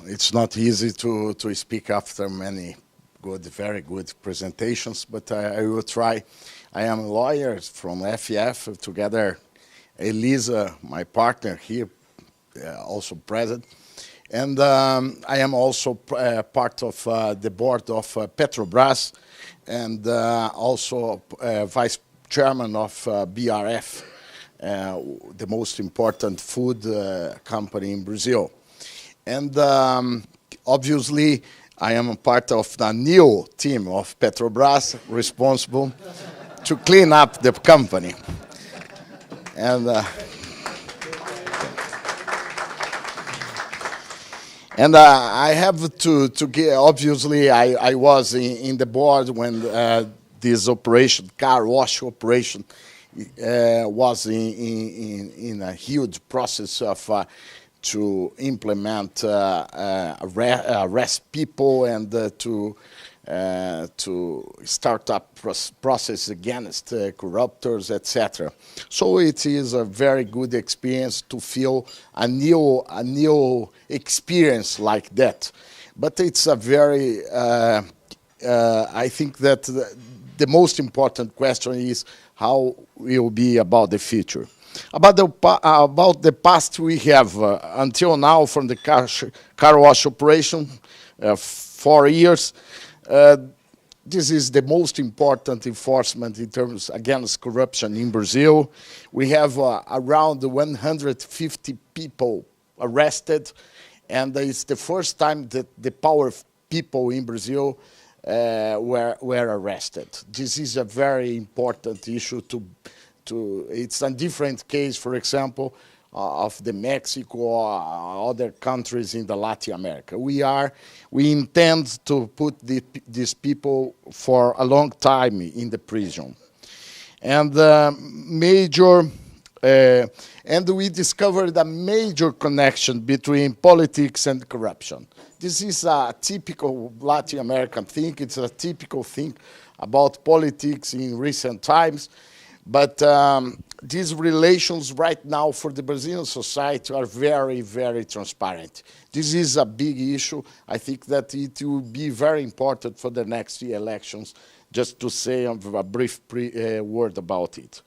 It's not easy to speak after many very good presentations, but I will try. I am a lawyer from FEF, together Elisa, my partner here, also present. And I am also part of the board of Petrobras, and also vice chairman of BRF, the most important food company in Brazil. And obviously, I am a part of the new team of Petrobras, responsible to clean up the company. And I have to give, obviously, I was in the board when this operation, car wash operation, was in a huge process of to implement, arrest people and to start up process against corruptors, etc. So it is a very good experience to feel a new experience like that. But it's a very, I think that the most important question is how will be about the future. About the past, we have until now from the car wash operation, 4 years. This is the most important enforcement in terms against corruption in Brazil. We have around 150 people arrested, and it's the first time that the power of people in Brazil were arrested. This is a very important issue it's a different case, for example, of the Mexico or other countries in the Latin America. We intend to put these people for a long time in the prison. And and we discovered a major connection between politics and corruption. This is a typical Latin American thing. It's a typical thing about politics in recent times. But these relations right now for the Brazilian society are very, very transparent. This is a big issue. I think that it will be very important for the next elections, just to say a brief word about it.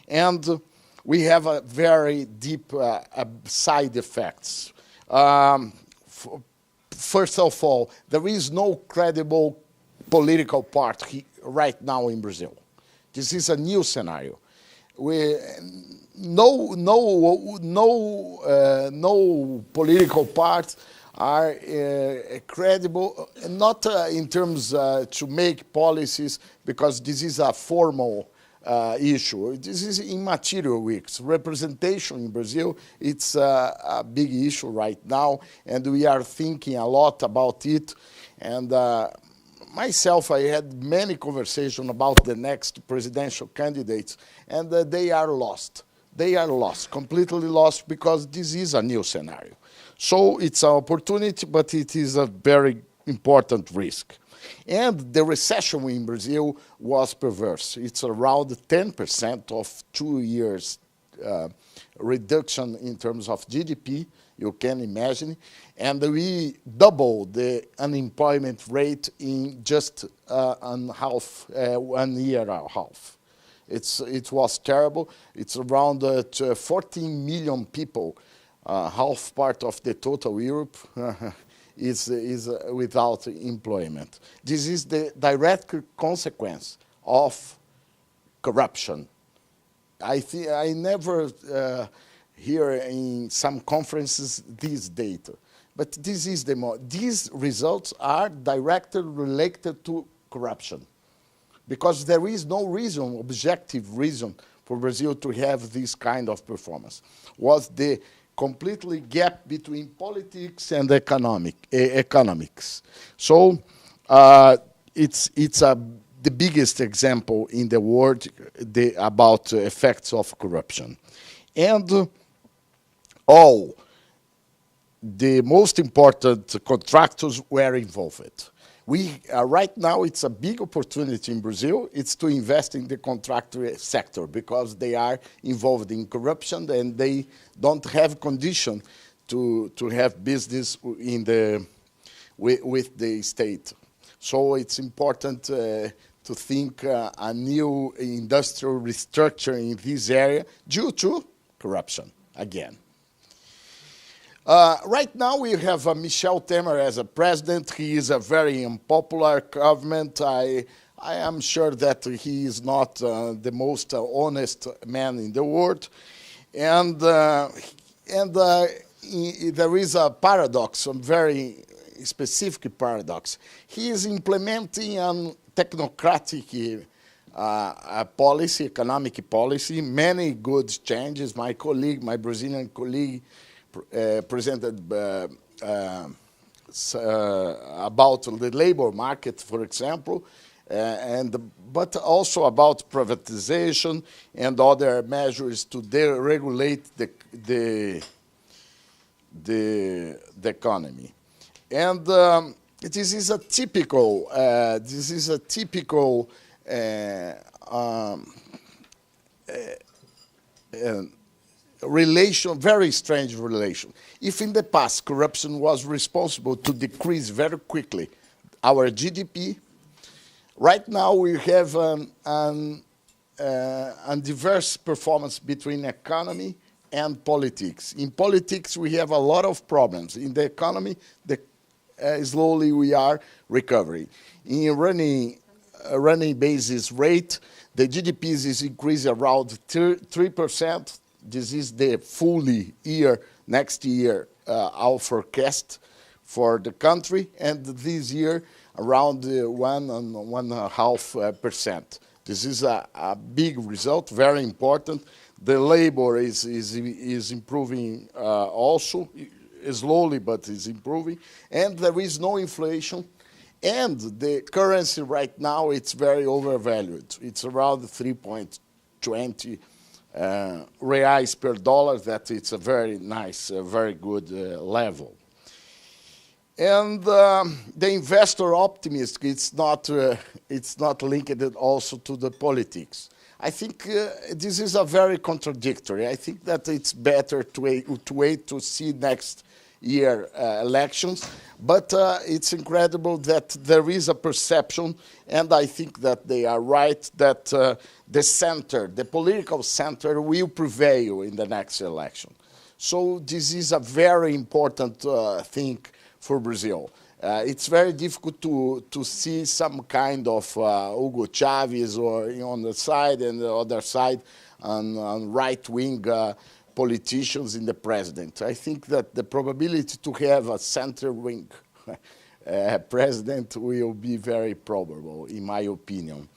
And we have a very deep side effects. First of all, there is no credible political party right now in Brazil. This is a new scenario. No political parties are credible, not in terms to make policies, because this is a formal issue. This is immaterial weeks. Representation in Brazil, it's a big issue right now, and we are thinking a lot about it. And myself, I had many conversations about the next presidential candidates, and they are lost. They are lost, completely lost, because this is a new scenario. So it's an opportunity, but it is a very important risk. And the recession in Brazil was perverse. It's around 10% of 2 years reduction in terms of GDP, you can imagine. And we doubled the unemployment rate in just 1 year and a half. It was terrible. It's around 14 million people, half part of the total Europe, is without employment. This is the direct consequence of corruption. I never hear in some conferences this data, but this is these results are directly related to corruption, because there is no reason, objective reason, for Brazil to have this kind of performance. Was the completely gap between politics and economics. So it's the biggest example in the world about effects of corruption. And all the most important contractors were involved. Right now, it's a big opportunity in Brazil. It's to invest in the contractor sector, because they are involved in corruption and they don't have condition to have business with the state. So it's important to think a new industrial restructure in this area due to corruption again. Right now we have Michel Temer as a president. He is a very unpopular government. I am sure that he is not the most honest man in the world. And there is a paradox, a very specific paradox. He is implementing a technocratic policy, economic policy, many good changes. My Brazilian colleague, presented about the labor market, for example, but also about privatization and other measures to deregulate the economy. And this is a typical relation, very strange relation. If in the past corruption was responsible to decrease very quickly our GDP, right now we have a diverse performance between economy and politics. In politics, we have a lot of problems. In the economy, slowly we are recovering. In running basis rate, the GDP is increasing around 3%. This is the full year, next year, our forecast for the country, and this year around 1.5%. This is a big result, very important. The labor is improving also, slowly, but is improving, and there is no inflation. And the currency right now, it's very overvalued. It's around 3.20 reais per dollar. That it's a very nice, very good level. And the investor optimism, it's not linked also to the politics. I think this is a very contradictory. I think that it's better to wait to see next year elections, but it's incredible that there is a perception, and I think that they are right, that the center, the political center, will prevail in the next election. So this is a very important thing for Brazil. It's very difficult to see some kind of Hugo Chavez or on the side and the other side on right-wing politicians in the president. I think that the probability to have a center-wing president will be very probable, in my opinion.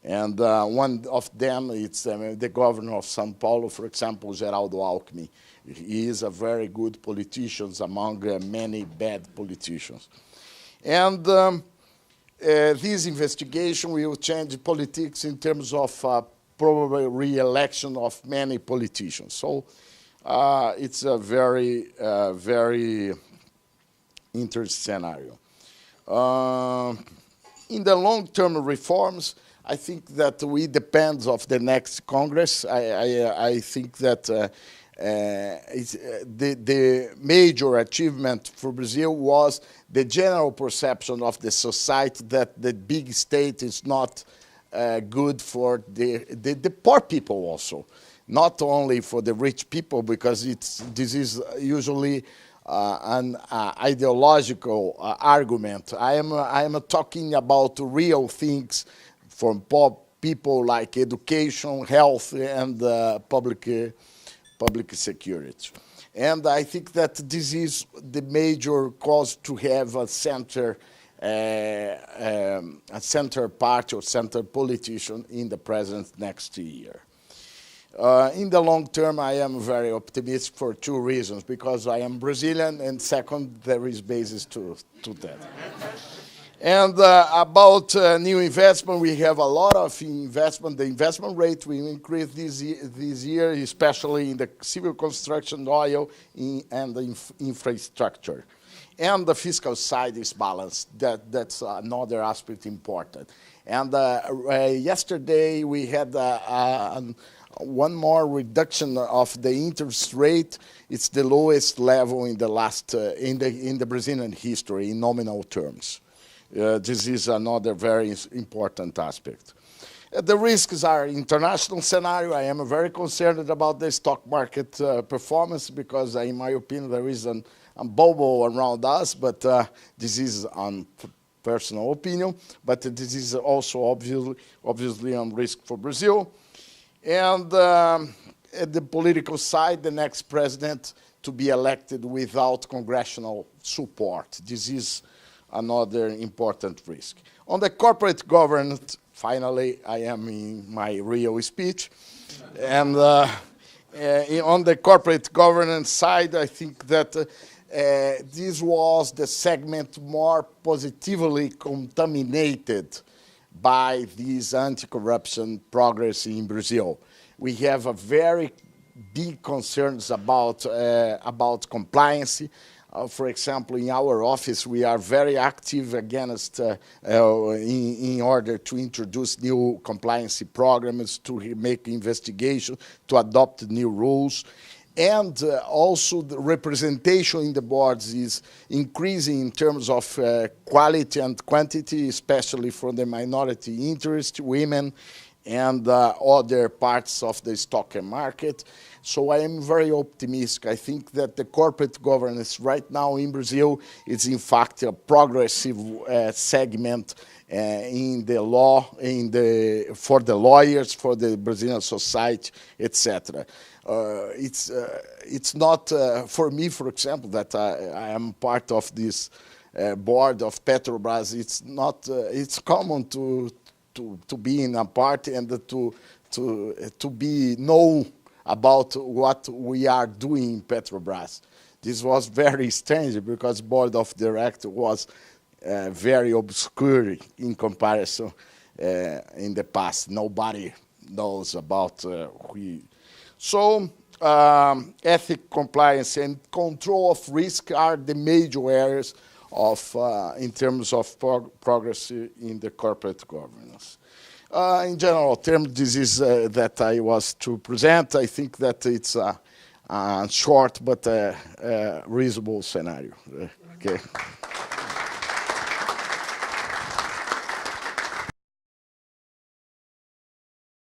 And one of them, it's the governor of Sao Paulo, for example, Geraldo Alckmin. He is a very good politician among many bad politicians. And this investigation will change politics in terms of probably re-election of many politicians. So it's a very, very interesting scenario. In the long-term reforms, I think that we depend on the next Congress. I think that the major achievement for Brazil was the general perception of the society that the big state is not good for the poor people also, not only for the rich people, because this is usually an ideological argument. I am talking about real things for poor people like education, health, and public security. And I think that this is the major cause to have a center party or center politician in the president next year. In the long term, I am very optimistic for two reasons, because I am Brazilian, and second, there is basis to that. And about new investment, we have a lot of investment. The investment rate will increase this year, especially in the civil construction, oil, and the infrastructure. And the fiscal side is balanced. That's another aspect important. And yesterday we had one more reduction of the interest rate. It's the lowest level in the last in the Brazilian history in nominal terms. This is another very important aspect. The risks are international scenario. I am very concerned about the stock market performance because, in my opinion, there is a bubble around us, but this is on personal opinion, but this is also obviously a risk for Brazil. And at the political side, the next president to be elected without congressional support. This is another important risk. On the corporate governance, finally, I am in my real speech. And on the corporate governance side, I think that this was the segment more positively contaminated by this anti-corruption progress in Brazil. We have a very big concerns about compliance. For example, in our office, we are very active against in order to introduce new compliance programs, to make investigation, to adopt new rules. And also the representation in the boards is increasing in terms of quality and quantity, especially for the minority interest, women, and other parts of the stock market. So I am very optimistic. I think that the corporate governance right now in Brazil is in fact a progressive segment in the law, for the lawyers, for the Brazilian society, etc. It's not for me, for example, that I am part of this board of Petrobras. It's not. It's common to be in a party and to be know about what we are doing in Petrobras. This was very strange because board of directors was very obscure in comparison in the past. Nobody knows about So ethic, compliance, and control of risk are the major areas of in terms of progress in the corporate governance. In general terms, this is that I was to present. I think that it's a short but reasonable scenario. Okay.